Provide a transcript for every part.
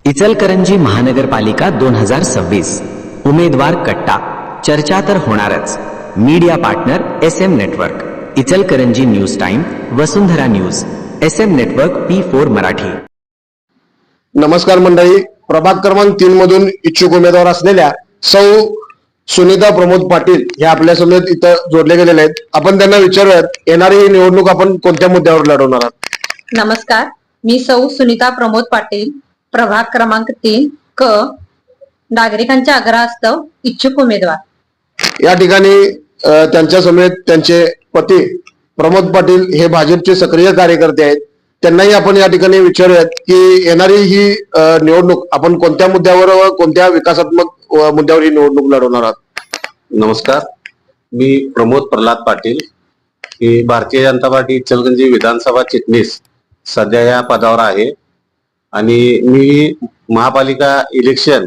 इचलकरंजी महानगरपालिका 2026 उमेदवार कट्टा चर्चा तर होणारच। Media partner SM network, Ichalkaranji news time, Vasundhara news, SM network P4 Marathi. नमस्कार मंडळी, प्रभाग क्रमांक 3 मधून इच्छुक उमेदवार असलेल्या सौ सुनीता प्रमोद पाटील हे आपल्या समेत इथं जोडले गेलेले आहेत। आपण त्यांना विचारूयात येणारी ही निवडणूक आपण कोणत्या मुद्द्यावर लढवणार आहात। नमस्कार, मी सौ सुनीता प्रमोद पाटील, प्रभाग क्रमांक 3 क, नागरिकांच्या आग्रहास्तव इच्छुक उमेदवार। या ठिकाणी त्यांच्या समेत त्यांचे पती प्रमोद पाटील हे भाजपचे सक्रिय कार्यकर्ते आहेत। त्यांनाही आपण या ठिकाणी विचारूयात की येणारी ही निवडणूक आपण कोणत्या मुद्द्यावर व कोणत्या विकासात्मक मुद्द्यावर ही निवडणूक लढवणार आहात। नमस्कार, मी प्रमोद प्रल्हाद पाटील, ही भारतीय जनता पार्टी इचलकरंजी विधानसभा चिटणीस सध्या या पदावर आहे आणि मी महापालिका इलेक्शन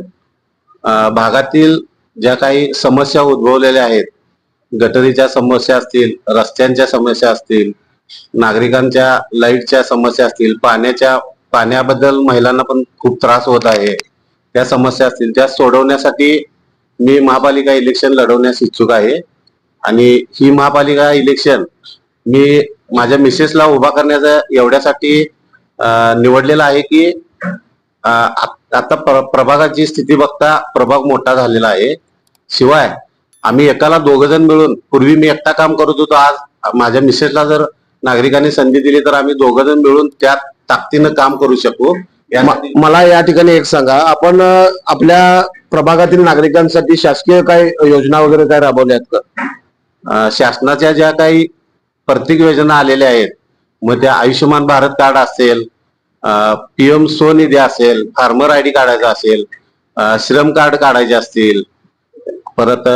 भागातील ज्या काही समस्या उद्भवलेल्या आहेत, गटरीच्या समस्या असतील, रस्त्यांच्या समस्या असतील, नागरिकांच्या लाईटच्या समस्या असतील, पाण्याबद्दल महिलांना पण खूप त्रास होत आहे, त्या समस्या असतील, त्या सोडवण्यासाठी मी महापालिका इलेक्शन लढवण्यास इच्छुक आहे। आणि ही महापालिका इलेक्शन मी माझ्या मिसेसला उभा करण्याचा एवढ्यासाठी निवडलेला आहे की आता प्रभागाची स्थिती बघता प्रभाग मोठा झालेला आहे। शिवाय आम्ही एकाला 2 जण मिळून, पूर्वी मी एकटा काम करत होतो, आज माझ्या मिसेसला जर नागरिकांनी संधी दिली तर आम्ही 2 जण मिळून त्या ताकदीनं काम करू शकू। मला या ठिकाणी एक सांगा, आपण आपल्या प्रभागातील नागरिकांसाठी शासकीय काय योजना वगैरे काय राबवल्यात का? शासनाच्या ज्या काही प्रत्येक योजना आलेल्या आहेत, मग त्या आयुष्यमान भारत कार्ड असेल, PM स्वनिधी असेल, फार्मर ID काढायचा असेल, श्रम कार्ड काढायचे असतील, परत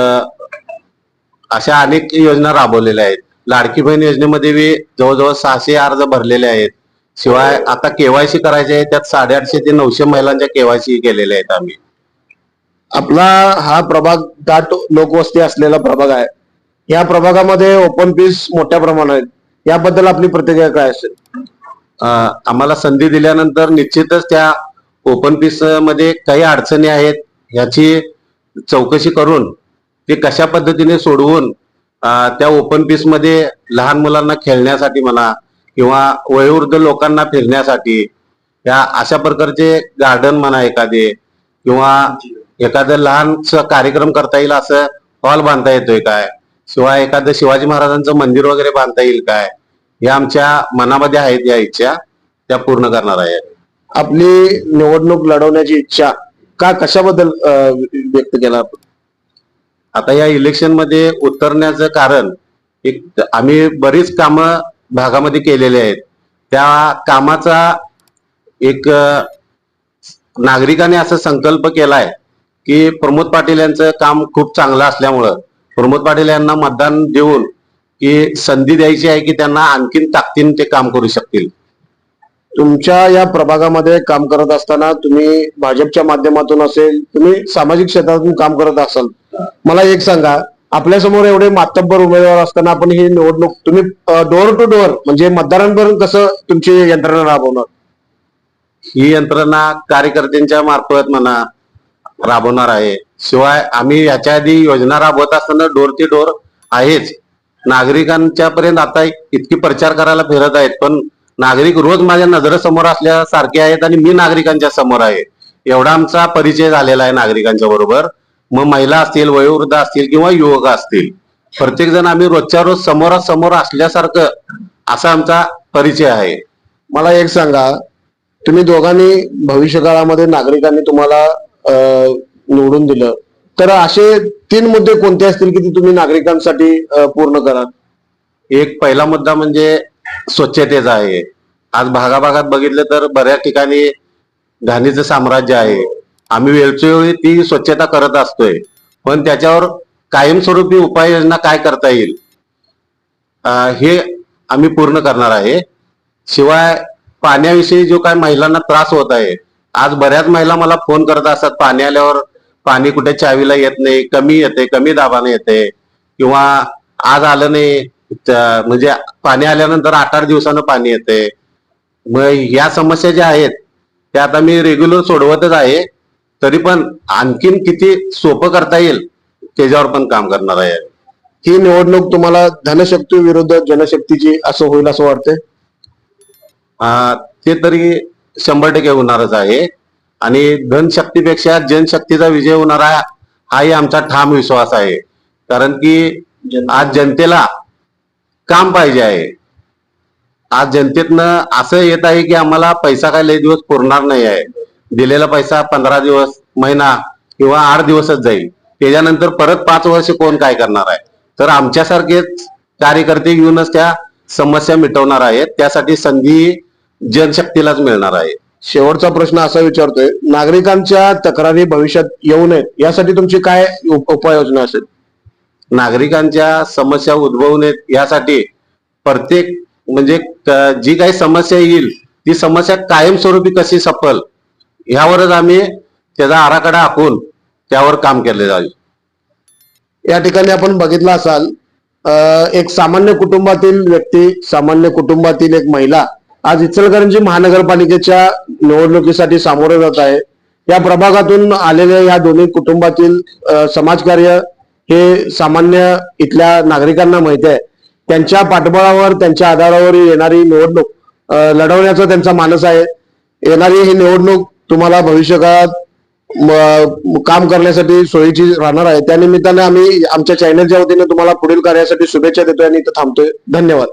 अशा अनेक योजना राबवलेल्या आहेत। लाडकी बहीण योजनेमध्ये बी जवळजवळ 600 अर्ज भरलेले आहेत। शिवाय आता KYC करायचे आहे, त्यात 850 ते 900 महिलांच्या KYC केलेल्या आहेत आम्ही। आपला हा प्रभाग दाट लोकवस्ती असलेला प्रभाग आहे। या प्रभागामध्ये ओपन पीस मोठ्या प्रमाणात आहेत, याबद्दल आपली प्रतिक्रिया काय असेल? आम्हाला संधी दिल्यानंतर निश्चितच त्या ओपन पीस मध्ये काही अडचणी आहेत, याची चौकशी करून ते कशा पद्धतीने सोडवून त्या ओपन पीस मध्ये लहान मुलांना खेळण्यासाठी म्हणा किंवा वयोवृद्ध लोकांना फिरण्यासाठी या अशा प्रकारचे गार्डन म्हणा एखादे, किंवा एखादं लहानसा कार्यक्रम करता येईल असं हॉल बांधता येतोय काय, शिवाय एखादं शिवाजी महाराजांचं मंदिर वगैरे बांधता येईल काय, या आमच्या मनामध्ये आहेत। या इच्छा त्या पूर्ण करणार आहे। आपली निवडणूक लढवण्याची इच्छा कशाबद्दल व्यक्त केला आपण? आता या इलेक्शन मध्ये उतरण्याचं कारण, एक आम्ही बरीच कामं भागामध्ये केलेली आहेत, त्या कामाचा एक नागरिकांनी असा संकल्प केलाय की प्रमोद पाटील यांचं काम खूप चांगलं असल्यामुळं प्रमोद पाटील यांना मतदान देऊन की संधी द्यायची आहे की त्यांना आणखीन ताकदीने ते काम करू शकतील। तुमच्या या प्रभागामध्ये काम करत असताना तुम्ही भाजपच्या माध्यमातून असेल, तुम्ही सामाजिक क्षेत्रातून काम करत असाल, मला एक सांगा, आपल्या समोर एवढे मातब्बर उमेदवार असताना आपण ही निवडणूक तुम्ही डोअर टू डोअर म्हणजे मतदारांपर्यंत कसं तुमची यंत्रणा राबवणार? ही यंत्रणा कार्यकर्त्यांच्या मार्फत म्हणा राबवणार आहे। शिवाय आम्ही याच्या आधी योजना राबवत असताना डोर टू डोर आहेच, नागरिकांच्या पर्यंत आता इतकी प्रचार करायला फिरत आहेत, पण नागरिक रोज माझ्या नजरेसमोर असल्यासारखे आहेत आणि मी नागरिकांच्या समोर आहे, एवढा आमचा परिचय झालेला आहे नागरिकांच्या बरोबर। मग महिला असतील, वयोवृद्ध असतील किंवा युवक असतील, प्रत्येक जण आम्ही रोजच्या रोज समोरासमोर असल्यासारखं असा आमचा परिचय आहे। मला एक सांगा, तुम्ही दोघांनी भविष्यकाळामध्ये नागरिकांनी तुम्हाला निवडून दिलं तर असे 3 मुद्दे कोणते असतील की ते तुम्ही नागरिकांसाठी पूर्ण कराल? एक पहिला मुद्दा म्हणजे स्वच्छतेचा आहे। आज भागाभागात बघितलं तर बऱ्याच ठिकाणी घाणीचं साम्राज्य आहे, आम्ही वेळोवेळी ती स्वच्छता करत असतोय, पण त्याच्यावर कायमस्वरूपी उपाययोजना काय करता येईल हे आम्ही पूर्ण करणार आहे। शिवाय पाण्याविषयी जो काय महिलांना त्रास होत आहे, आज बऱ्याच महिला मला फोन करत असतात, पाणी आल्यावर पाणी कुठे चावीला येत नाही, कमी येते, कमी दाबाने येते, किंवा आज आलं नाही, म्हणजे पाणी आल्यानंतर 8-8 दिवसानं पाणी येते। मग या समस्या ज्या आहेत ते आता मी रेग्युलर सोडवतच आहे. तरी पण आणखीन किती सोपं करता येईल त्याच्यावर पण काम करणार आहे. ही निवडणूक तुम्हाला धनशक्ती विरुद्ध जनशक्तीची असं होईल असं वाटतंय? ते तरी 100% होणारच आहे. आणि धनशक्तीपेक्षा जनशक्तीचा विजय होणार आहे हाही आमचा ठाम विश्वास आहे. कारण की आज जनतेला काम पाहिजे आहे. आज जनतेतनं असं येत आहे की आम्हाला पैसा काय लय दिवस पुरणार नाही आहे. दिलेला पैसा 15 दिवस, महिना किंवा 8 दिवसच जाईल. त्याच्यानंतर परत 5 वर्ष कोण काय करणार आहे. तर आमच्यासारखेच कार्यकर्ते येऊनच त्या समस्या मिटवणार आहेत. त्यासाठी संधी जनशक्तीलाच मिळणार आहे. शेवटचा प्रश्न असा विचारतोय, नागरिकांच्या तक्रारी भविष्यात येऊ नयेत यासाठी तुमची काय उपाययोजना असेल? नागरिकांच्या समस्या उद्भवू नयेत यासाठी प्रत्येक म्हणजे जी काही समस्या येईल ती समस्या कायमस्वरूपी कशी सफल ह्यावरच आम्ही त्याचा आराखडा आखून त्यावर काम केले जाईल. या ठिकाणी आपण बघितलं असाल, एक सामान्य कुटुंबातील व्यक्ती, सामान्य कुटुंबातील एक महिला आज इचलकरंजी महानगरपालिकेच्या निवडणुकीसाठी सामोरे जात आहे. या प्रभागातून आलेल्या या दोन्ही कुटुंबातील समाजकार्य हे सामान्य इथल्या नागरिकांना माहिती आहे. त्यांच्या पाठबळावर, त्यांच्या आधारावर येणारी निवडणूक लढवण्याचा त्यांचा मानस आहे. येणारी ही निवडणूक तुम्हाला भविष्यकाळात काम करण्यासाठी सोयीची राहणार आहे. त्यानिमित्ताने आम्ही आमच्या चॅनलच्या वतीने तुम्हाला पुढील कार्यासाठी शुभेच्छा देतोय आणि इथं थांबतोय. धन्यवाद.